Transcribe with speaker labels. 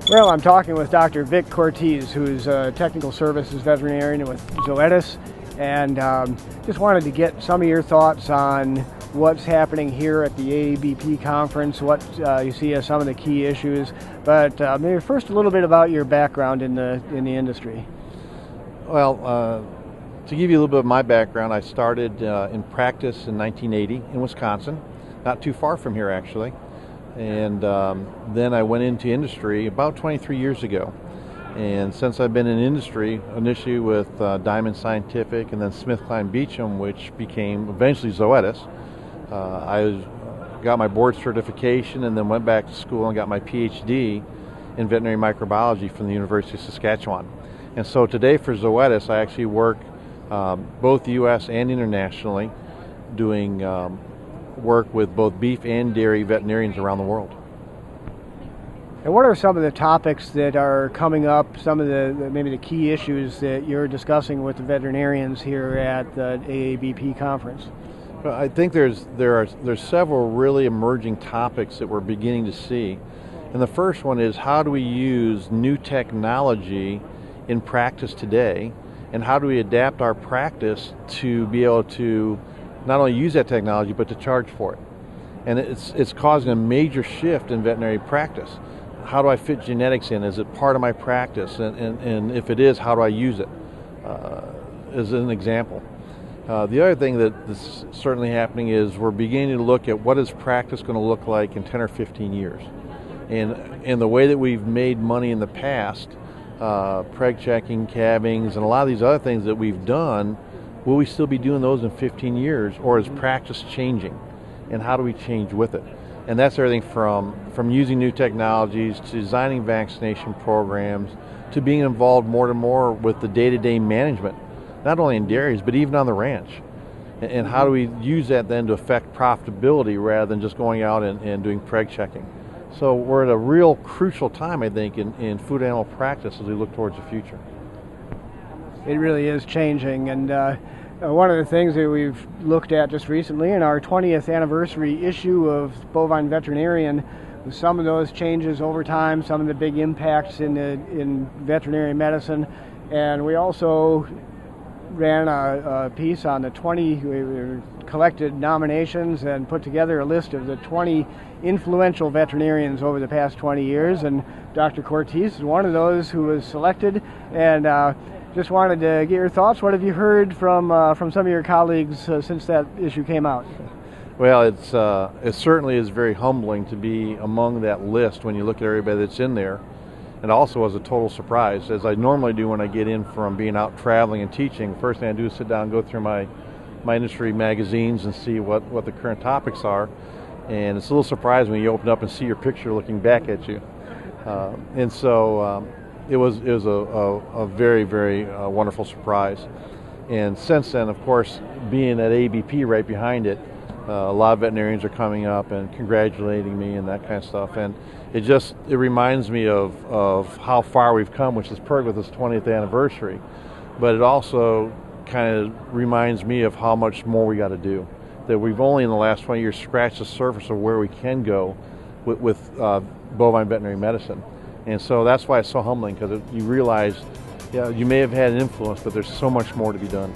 Speaker 1: Well, I'm talking with Dr. Vic Cortese, who's a technical services veterinarian with Zoetis, and just wanted to get some of your thoughts on what's happening here at the AABP conference, what you see as some of the key issues, but maybe first a little bit about your background in the industry.
Speaker 2: Well, to give you a little bit of my background, I started in practice in 1980 in Wisconsin, not too far from here actually. And then I went into industry about 23 years ago. And since I've been in industry, initially with Diamond Scientific and then SmithKline Beecham, which became eventually Zoetis, I got my board certification and then went back to school and got my PhD in veterinary microbiology from the University of Saskatchewan. And so today for Zoetis, I actually work both U.S. and internationally doing work with both beef and dairy veterinarians around the world.
Speaker 1: And what are some of the topics that are coming up, some of maybe the key issues that you're discussing with the veterinarians here at the AABP conference?
Speaker 2: Well, I think there's several really emerging topics that we're beginning to see. And the first one is, how do we use new technology in practice today, and how do we adapt our practice to be able to not only use that technology but to charge for it? And it's causing a major shift in veterinary practice. How do I fit genetics in? Is it part of my practice? And if it is, how do I use it? As an example. The other thing that's certainly happening is we're beginning to look at what is practice going to look like in 10 or 15 years. And the way that we've made money in the past, preg checking, calvings, and a lot of these other things that we've done, will we still be doing those in 15 years, or is practice changing? And how do we change with it? And that's everything from using new technologies to designing vaccination programs to being involved more and more with the day-to-day management, not only in dairies, but even on the ranch. And how do we use that then to affect profitability rather than just going out and doing preg checking? So we're at a real crucial time, I think, in food animal practice as we look towards the future.
Speaker 1: It really is changing, and one of the things that we've looked at just recently in our 20th anniversary issue of Bovine Veterinarian was some of those changes over time, some of the big impacts in veterinary medicine, and we also ran a piece on the 20, we collected nominations and put together a list of the 20 influential veterinarians over the past 20 years, and Dr. Cortese is one of those who was selected, and just wanted to get your thoughts. What have you heard from some of your colleagues since that issue came out?
Speaker 2: Well, it certainly is very humbling to be among that list when you look at everybody that's in there. It also was a total surprise, as I normally do when I get in from being out traveling and teaching. First thing I do is sit down and go through my industry magazines and see what the current topics are. And it's a little surprising when you open up and see your picture looking back at you. And so it was a very, very wonderful surprise. And since then, of course, being at AABP right behind it, a lot of veterinarians are coming up and congratulating me and that kind of stuff. And it reminds me of how far we've come, which is perfect with this 20th anniversary. But it also kind of reminds me of how much more we got to do. That we've only in the last 20 years scratched the surface of where we can go with bovine veterinary medicine. And so that's why it's so humbling, because you realize, yeah, you may have had an influence, but there's so much more to be done.